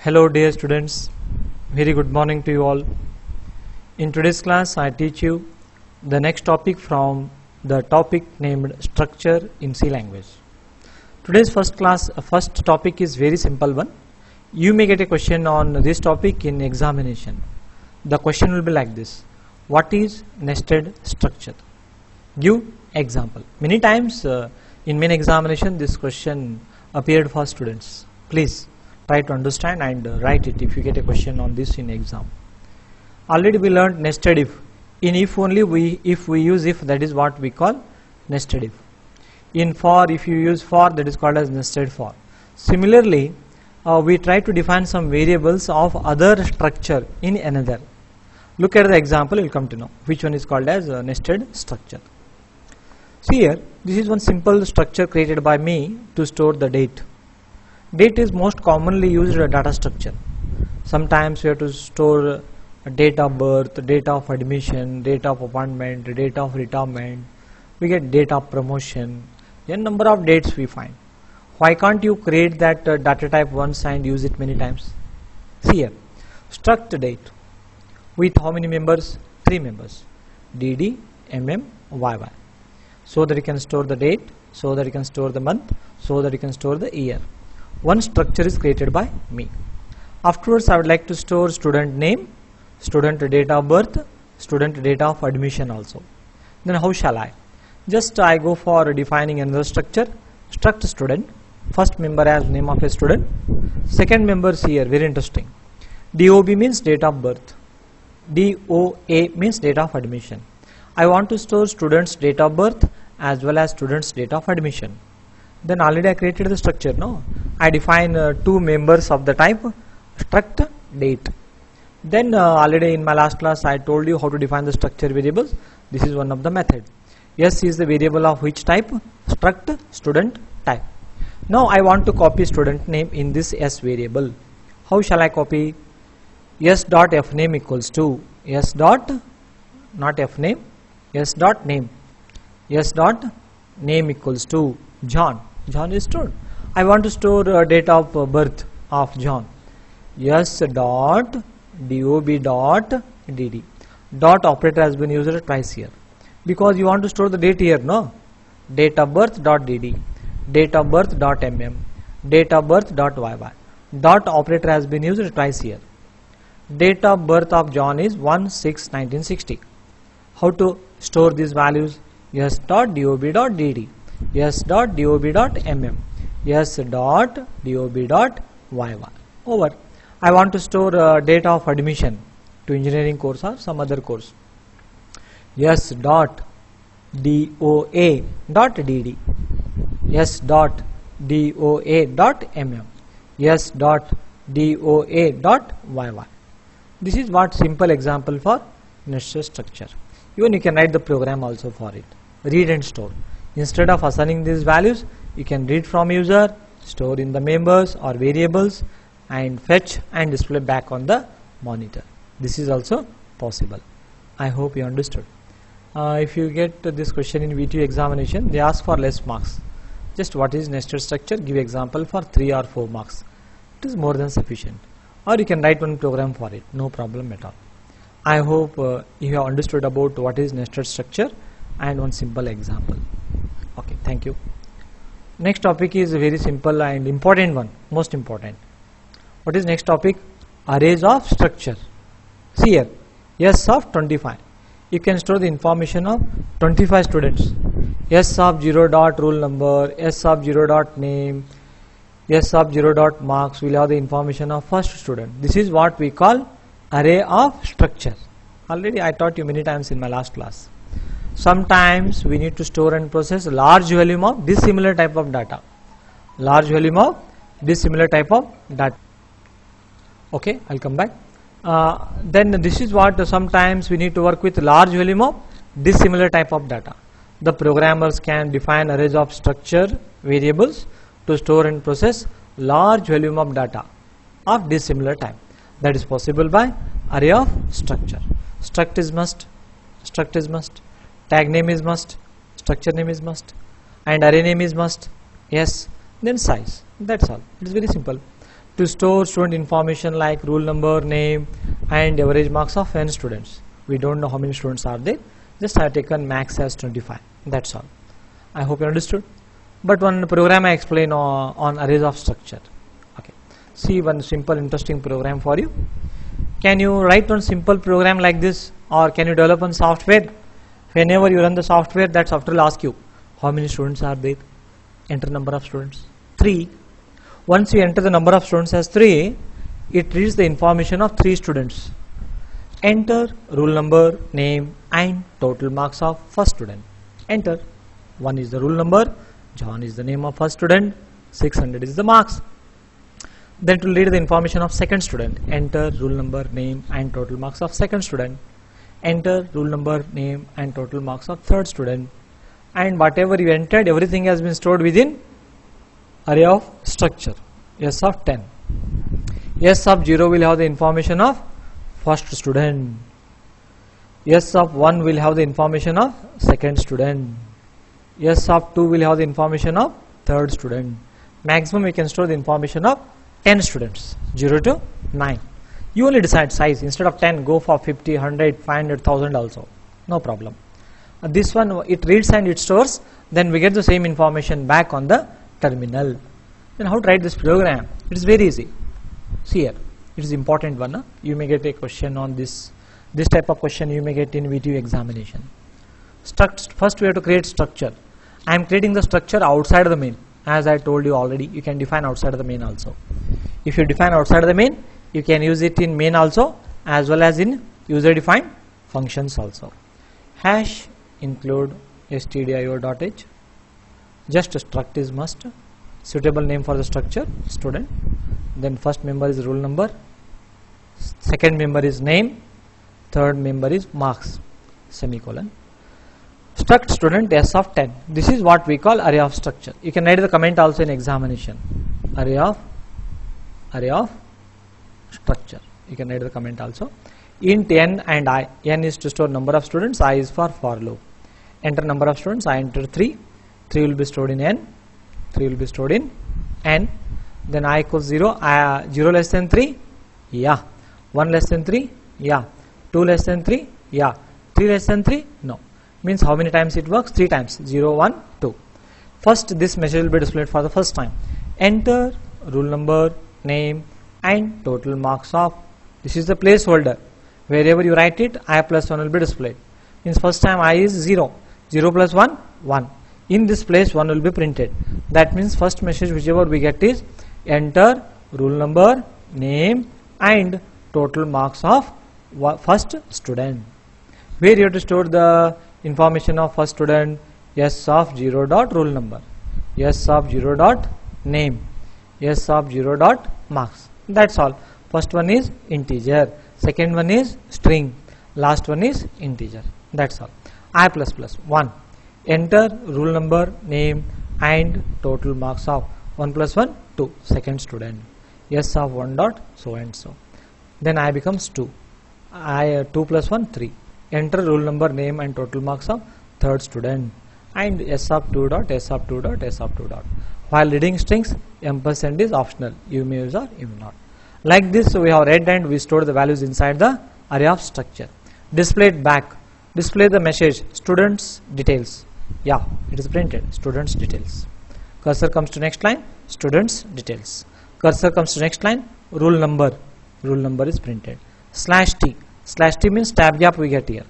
Hello dear students, very good morning to you all. In today's class I teach you the next topic from the topic named structure in C language. Today's first topic is very simple one. You may get a question on this topic in examination. The question will be like this: what is nested structure? Give example. Many times in many examination this question appeared for students. Please try to understand and write it if you get a question on this in exam. Already we learned nested if. In if only if we use if, that is what we call nested if. In for, if you use for, that is called as nested for. Similarly, we try to define some variables of other structure in another. Look at the example, you will come to know which one is called as nested structure. See here, this is one simple structure created by me to store the date. Date is most commonly used data structure. Sometimes we have to store date of birth, date of admission, date of appointment, date of retirement. We get date of promotion. A number of dates we find. Why can't you create that data type once and use it many times? See here, struct date with how many members? 3 members, DD, MM, YY. So that you can store the date, so that you can store the month, so that you can store the year. One structure is created by me. Afterwards I would like to store student name, student date of birth, student date of admission also. Then how shall I? Just I go for defining another structure. Struct student, first member as name of a student, second members here, very interesting. DOB means date of birth, DOA means date of admission. I want to store student's date of birth as well as student's date of admission. Then already I created the structure, no? I define 2 members of the type struct date. Then already in my last class I told you how to define the structure variables. This is one of the method. S is the variable of which type? Struct student type. Now I want to copy student name in this S variable. How shall I copy? S dot F name equals to S dot, not F name, S dot name. S dot name equals to John. John is stored. I want to store date of birth of John. S dot DOB dot DD. Dot operator has been used twice here because you want to store the date here, no? Date of birth dot DD, date of birth dot MM, date of birth dot YY. Dot operator has been used twice here. Date of birth of John is 1/6/1960. How to store these values? S dot DOB dot DD, S dot DOB dot MM, S dot DOB dot YY. Over. I want to store date of admission to engineering course or some other course. S dot DOA dot DD, S dot DOA dot MM, S dot DOA dot YY. This is what simple example for nested structure. Even you can write the program also for it. Read and store. Instead of assigning these values, you can read from user, store in the members or variables, and fetch and display back on the monitor. This is also possible. I hope you understood. If you get this question in VTU examination, they ask for less marks. Just what is nested structure? Give example for 3 or 4 marks. It is more than sufficient. Or you can write one program for it. No problem at all. I hope you have understood about what is nested structure and one simple example. Okay, thank you. Next topic is a very simple and important one, most important. What is next topic? Arrays of structure. See here, S of 25. You can store the information of 25 students. S of 0 dot roll number, S of 0 dot name, S of 0 dot marks will have the information of first student. This is what we call array of structure. Already I taught you many times in my last class. Sometimes we need to store and process large volume of dissimilar type of data. Large volume of dissimilar type of data. Okay, I'll come back. Then this is what sometimes we need to work with large volume of dissimilar type of data. The programmers can define arrays of structure variables to store and process large volume of data of dissimilar type. That is possible by array of structure. Struct is must, struct is must, tag name is must, structure name is must, and array name is must. Yes, then size. That's all. It is very simple. to store student information like roll number, name and average marks of n students. We don't know how many students are there, just I have taken max as 25, that's all. I hope you understood. But one program I explain on arrays of structure. Okay, see one simple interesting program for you. Can you write one simple program like this, or can you develop one software? Whenever you run the software, that software will ask you how many students are there. Enter number of students, 3. Once you enter the number of students as 3, it reads the information of 3 students. Enter roll number, name and total marks of first student. Enter. 1 is the roll number, John is the name of first student, 600 is the marks. Then it will read the information of second student. Enter roll number, name and total marks of second student. Enter roll number, name and total marks of third student. And whatever you entered, everything has been stored within array of structure. S of 10. S of 0 will have the information of first student. S of 1 will have the information of second student. S of 2 will have the information of third student. Maximum we can store the information of 10 students, 0 to 9. You only decide size. Instead of 10, go for 50, 100, 500, 1000 also. No problem. This one, it reads and it stores. Then we get the same information back on the terminal. Then how to write this program? It is very easy. See here. It is important one. Huh? You may get a question on this. This type of question you may get in VTU examination. First we have to create structure. I am creating the structure outside of the main. As I told you already, you can define outside of the main also. If you define outside of the main, you can use it in main also, as well as in user defined functions also. Hash include stdio.h. Just struct is must. Suitable name for the structure, student. Then first member is roll number, second member is name, third member is marks, semicolon. Struct student S of 10. This is what we call array of structure. You can write the comment also in examination. Array of structure. You can write the comment also. Int n and I. N is to store number of students. I is for loop. Enter number of students. I enter 3. 3 will be stored in n. 3 will be stored in n. Then I equals 0. 0 less than 3. Yeah. 1 less than 3. Yeah. 2 less than 3. Yeah. 3 less than 3. No. Means how many times it works? 3 times. 0, 1, 2. First this message will be displayed for the first time. Enter roll number, name and total marks of. This is the placeholder. Wherever you write it, I plus 1 will be displayed. Means first time I is 0. 0 plus 1, 1. In this place 1 will be printed. That means first message whichever we get is enter roll number, name and total marks of first student. Where you have to store the information of first student, S of 0 dot roll number, S of 0 dot name, S of 0 dot marks. That's all. First one is integer, second one is string, last one is integer. That's all. I plus plus 1. Enter roll number, name and total marks of 1 plus 1, 2, second student. S of 1 dot so and so. Then I becomes 2. 2 plus 1, 3. Enter roll number, name and total marks of third student. And S of 2 dot, S of 2 dot, S of 2 dot. While reading strings, ampersand is optional. You may use or you may not. Like this, we have read and we store the values inside the array of structure. Display it back. Display the message students details. Yeah, it is printed. Students details. Cursor comes to next line. Students details. Cursor comes to next line. Roll number. Roll number is printed. Slash T. Slash T means tab gap we get here.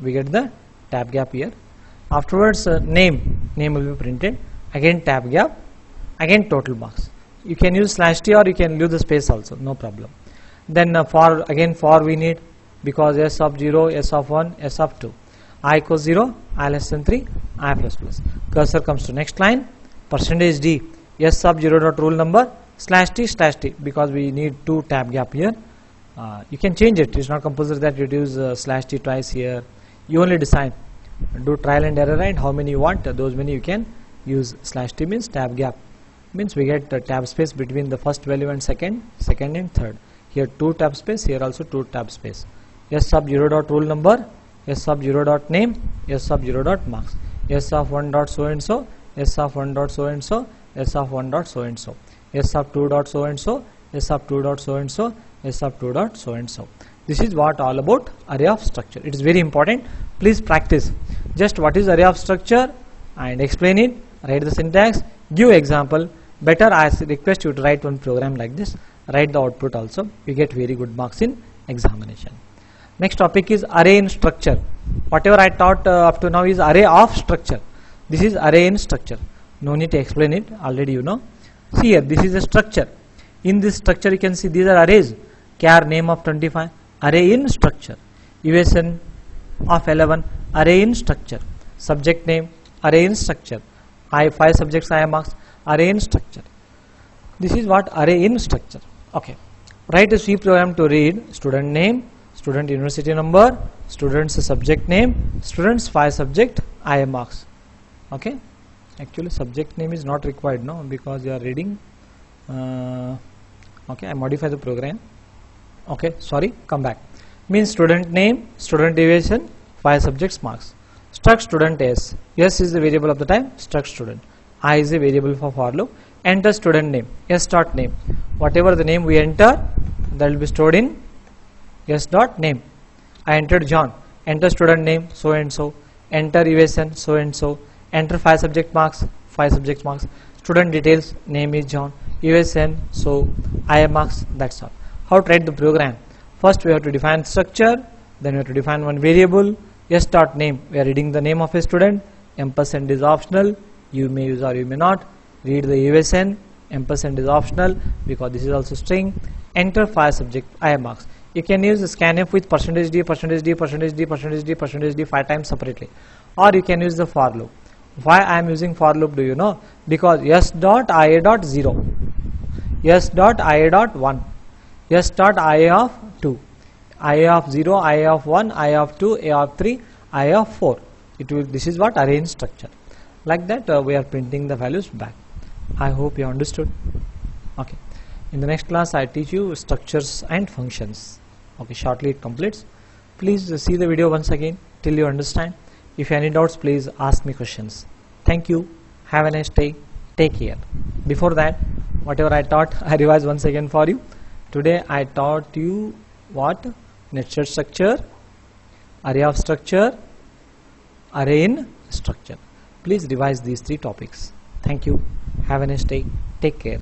We get the tab gap here. Afterwards name. Name will be printed. Again tab gap. Again total marks. You can use slash T or you can leave the space also. No problem. Then for we need, because S of 0, S of 1, S of 2. I equals 0, I less than 3, I plus plus. Cursor comes to next line. Percentage D. S of 0 dot roll number slash T because we need 2 tab gap here. You can change it. It's not compulsory that you use slash T twice here. You only decide. Do trial and error and how many you want. Those many you can use. Slash T means tab gap. Means we get tab space between the first value and second and third. Here 2 tab space. Here also 2 tab space. S sub 0 dot roll number. S sub 0 dot name. S sub 0 dot marks. S of 1 dot so and so. S of 1 dot so and so. S of 1 dot so and so. S of 2 dot so and so. s of 2 dot so and so, s of 2 dot so and so. This is what all about array of structure. It is very important. Please practice just what is array of structure and explain it, write the syntax, give example. Better I request you to write one program like this, write the output also, you get very good marks in examination. Next topic is array in structure. Whatever I taught up to now is array of structure. This is array in structure. No need to explain it, already you know. See here, this is a structure. In this structure you can see these are arrays. Char name of 25, array in structure. USN of 11, array in structure. Subject name, array in structure. I 5 subjects I am marks, array in structure. This is what array in structure. Okay. Write a C program to read student name, student university number, student's subject name, student's 5 subject I am marks. Okay. Actually subject name is not required, no, because you are reading. Okay, I modify the program. Okay, sorry, come back. Means student name, student deviation, 5 subjects marks. Struct student S. S is the variable of the time, struct student. I is a variable for loop. Enter student name, S dot name. Whatever the name we enter, that will be stored in S dot name. I entered John. Enter student name, so and so. Enter USN, so and so. Enter 5 subject marks, 5 subject marks. Student details, name is John. USN, so I am marks, that's all. How to write the program? First we have to define structure, then we have to define one variable. S dot name, we are reading the name of a student. Ampersand is optional, you may use or you may not. Read the USN, ampersand is optional because this is also string. Enter 5 subject I am marks. You can use scanf with percentage %d, percentage %d, percentage %d, percentage %d, percentage %d 5 times separately. Or you can use the for loop. Why I am using for loop, do you know? Because s dot ia dot 0, s dot ia dot 1, s dot ia of 2, ia of 0, ia of 1, ia of 2, ia of 3, ia of 4. It will. This is what array in structure. Like that we are printing the values back. I hope you understood. Okay. In the next class I teach you structures and functions. Okay, shortly it completes. Please see the video once again till you understand. If you have any doubts, please ask me questions. Thank you. Have a nice day. Take care. Before that, whatever I taught, I revise once again for you. Today I taught you what? Nested structure, array of structure, array in structure. Please revise these 3 topics. Thank you. Have a nice day. Take care.